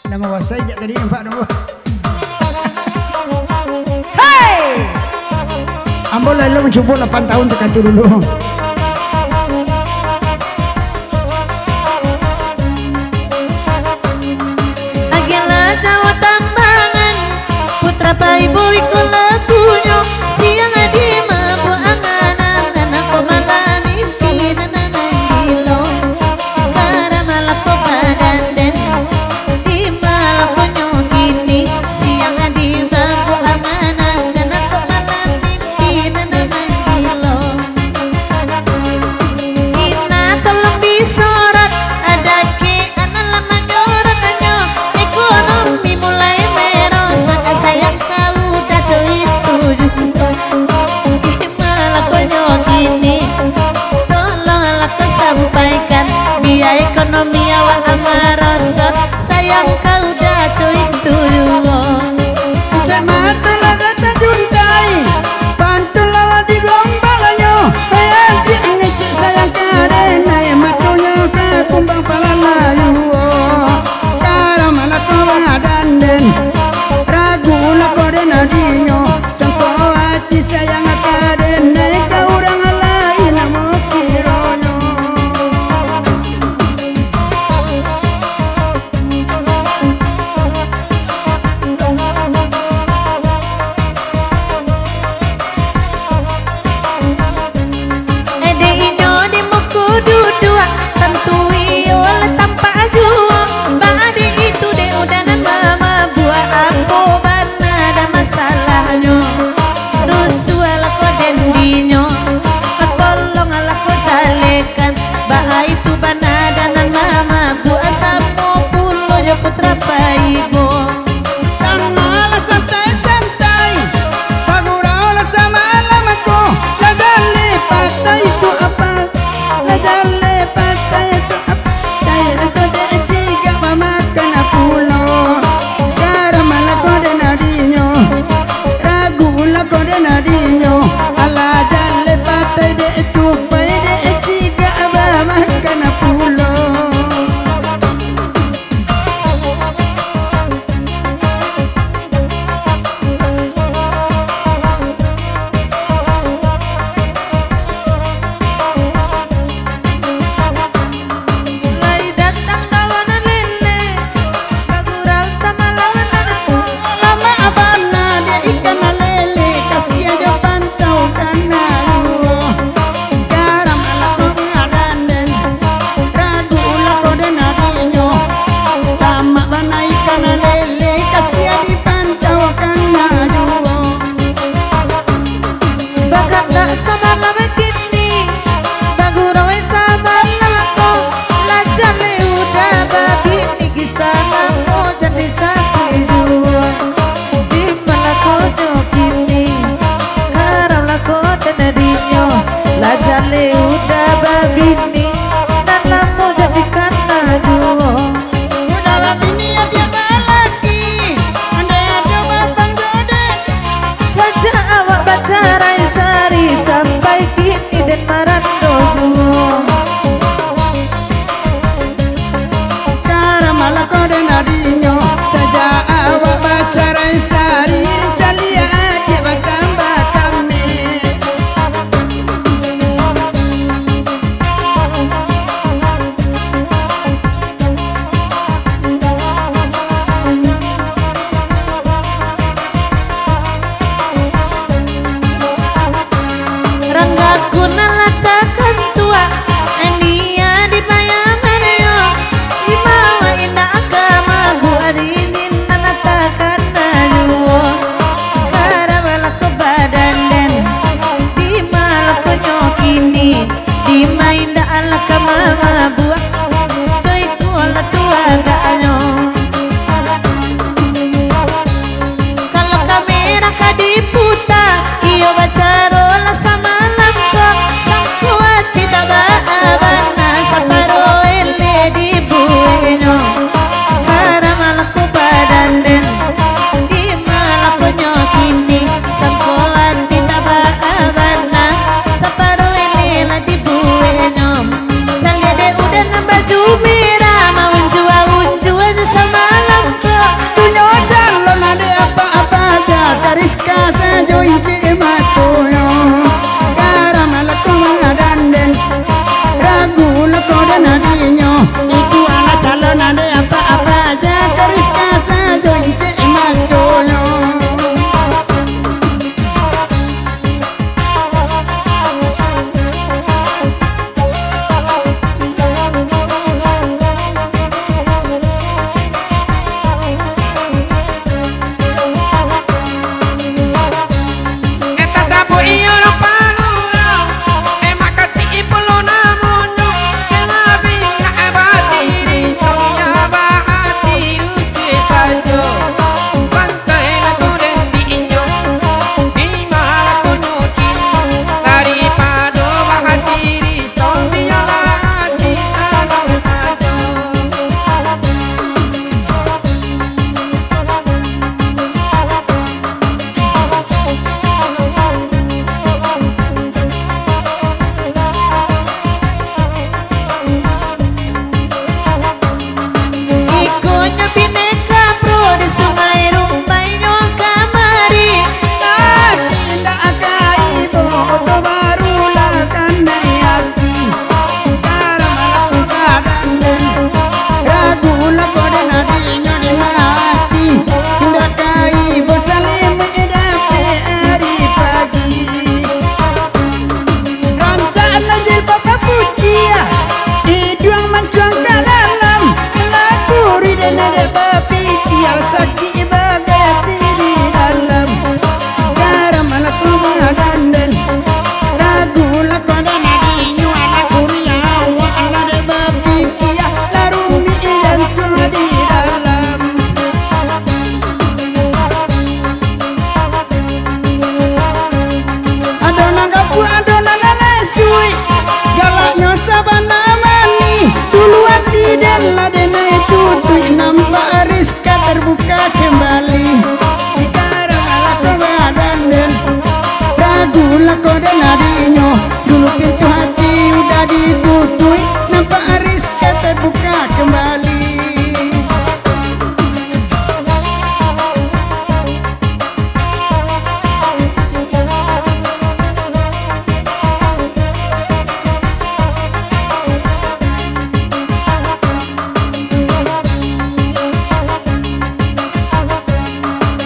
Nama wasai jak tadi nampak nama. Hey! Ambo lalu mencuba 8 tahun tekan tu dulu. Agelah Jawa Tambangan, putra pai boy ko lagunya, siang adi mabu anganan, anak ko malah mimpi na namandilo, para malako badan den, di malako nyogini, siang adi mabu anganan, anak ko malah mimpi na namandilo. Ina tolong disorot, ada ke anak lama nyorot anyo, ekonomi mulai merosak, sayang kau udah itu gimana konyo gini, tolonglah kau sampaikan biaya ekonomi awak merosot, sayang kau udah itu Cek mata laga tak juntai, pantul lala di gombalanyo, ayah di ngecek sayang karena ya matunya ke kumbang palalayu. Karam anak kau dan ragu nak kau den adinyo, sampo hati sayang karena kau orang lain mau kironyo. Ede inyo di muku dudua, tantui oleh tanpa ajua, bang ade itu de udanan mama buat aku bana ada masalahnya, rusuh ala ko dendinya, tolong ala ko jalekan, bang itu bana danan mama buat samo pulo ya putra paibo. Tangala santai-santai, paguraulah sama lamaku. Lagale patah itu apa? Lagale patah itu apa? Daya itu dek jika pamakan pulo. Karamalah kode nadinya, ragulah kode nadinya. Ala jale patah dek itu pai dek jika pamakan pulo. lah kode nadinya. Dulu pintu hati udah ditutui, nampak aris kata buka kembali.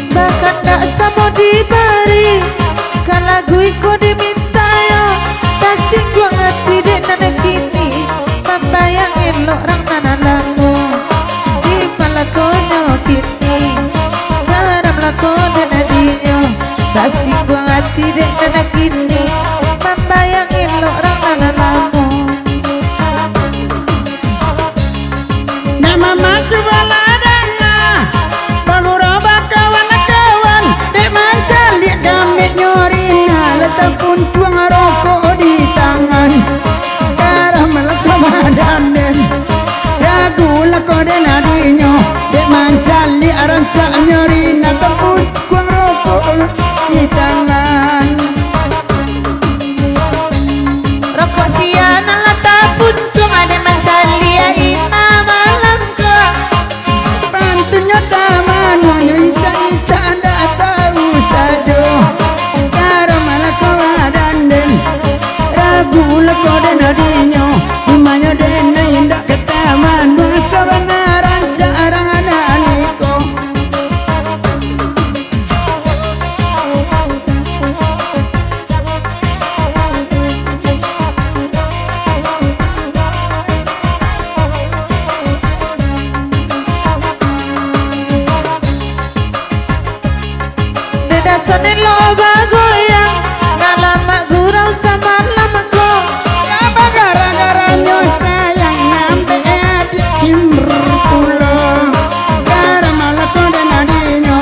Bahkan tak sama diberi, kalau gue ko diminta yo, tasing gua hati dek nana kini, membayangin lo orang nana lamu, di malah konyo kini, haram lah kode nadinya, tasing gua hati dek nana kini, membayangin lo orang nana lamu. Nak mama coba ladangnya, bangura kawan-kawan, dek manca lihat gamit nyorina, letak pun tuang rokok di tangan, darah melekat badan, ragu lah kode nadinya, dek manca lihat rancak nyorina, tempun tuang rokok di tangan. Rokok siana lah tapun tuang ada mancalia ina malam ke. Pantunya taman wanya ica-ica anda tahu saja, cara malah kawadan den ragu lah kode nadinya, imanya dena indak ke taman masa benaran cara ada niko. Dasane lo bagoyang dalam mak gurau sama lama ko. Apa gara-garanya sayang nampe adik cimber pulau, gara malah kode nadinya,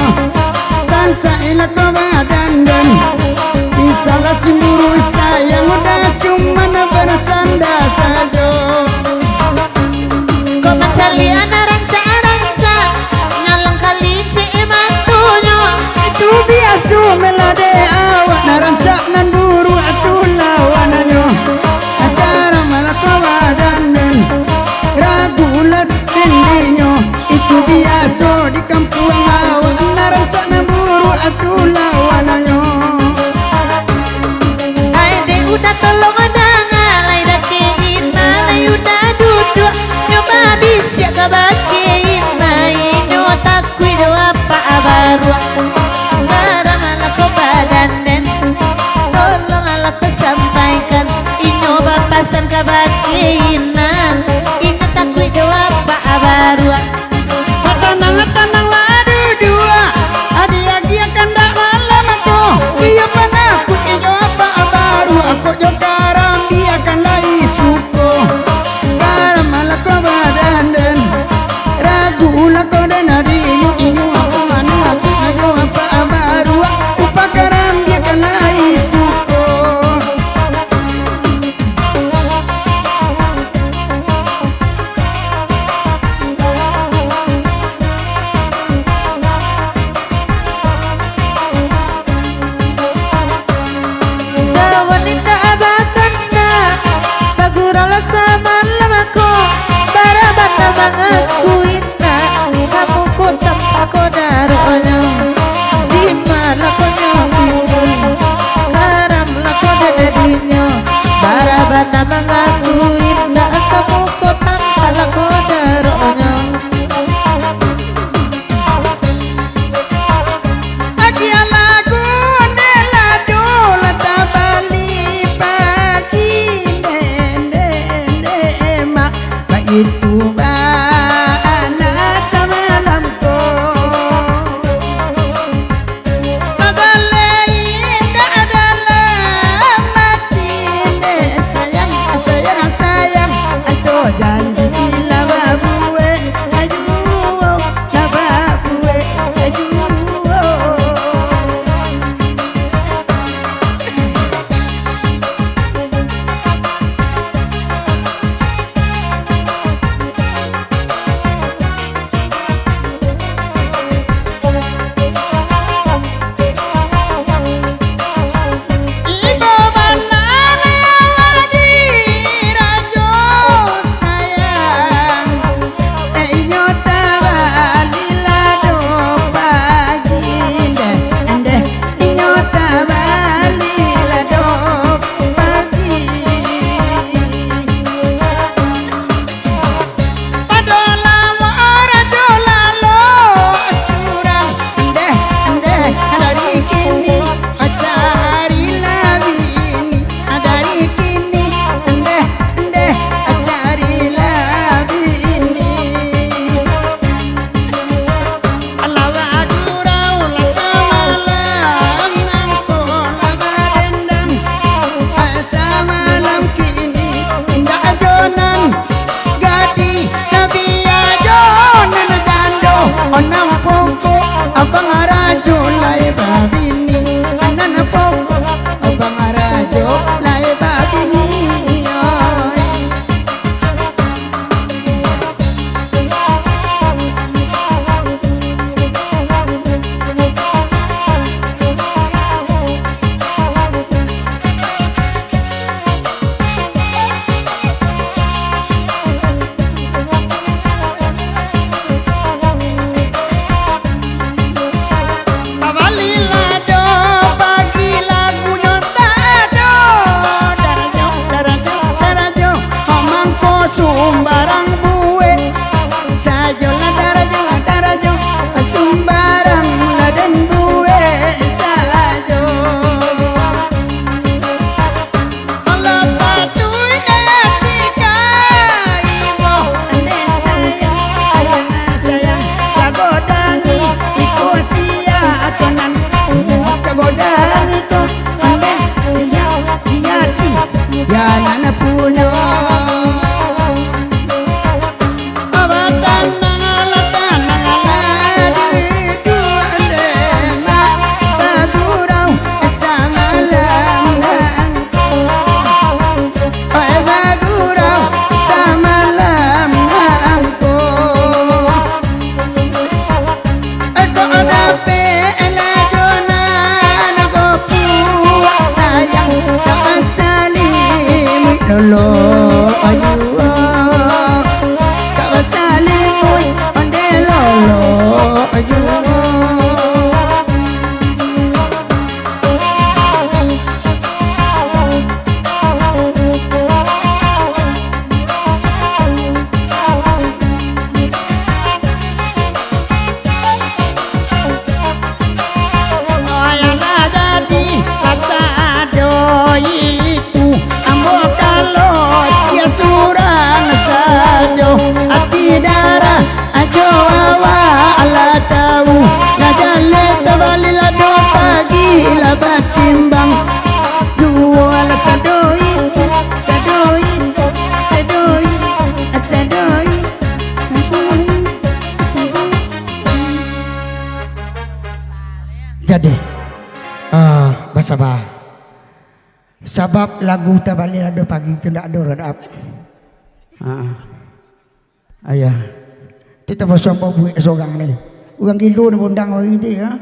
sansa ilah kawadan den, isalah cemburu sayang udah cuma bercanda saja. Kau mencari anak ranca-ranca nyalang kali cik mantunya. Itu biasa melade awak narancak nan buru atu lawananyo, acara malah kawadan den ragu let tendinya. Itu biasa di kampung awak narancak nan buru atu lawananyo. Ay dek udah tolong ada ngalai dah keina, ay udah duduk nyoba bisa kabakein, maino takui doa apa baru. Gara malah kau badan den, tolong ala kau sampaikan, ino bapasan kabakeina, ino takui doa apa baru. Tenang ladu dua, adi-agi akan dak malam aku. Dia panaku ijo apa baru, aku jo karam dia akan lagi suko. Karam malah kau badan den, ragu lah kau den adinyo inyo apa anu aku ijo apa baru, upa karam dia akan lagi suko. Wanita abakanda bagurala sama lamaku, barabanda mengakuina, kamu ku tanpa kodaronya, di mana kau nyokini, karam lako dadadinya, barabanda mengakuina, kamu ku tanpa lako daronya. Aki alaku nela dola tabali pagi nene mak, itu ba Onam poko abang arajo lai babini Anan poko abang arajo lai babini Oi. Sumbarang bue sajo la darajo sumbarang laden bue sajo Allah patuh netika ibo ane sayang sagodani ikut sia tenan sagodani to ane sia ya nana punya lolo ayu tak saling mui onde lolo ayu ayana jadi rasa doi itu ambo surang sajo ati darah ajo awa ala tahu ngajale tabali la do pagi la batimbang jual sadoi jadi basabah sabab lagu tabali la do pagi itu ndak do radap ayah kita bersama buik sogang ni orang gilo ni bundang orang itu ya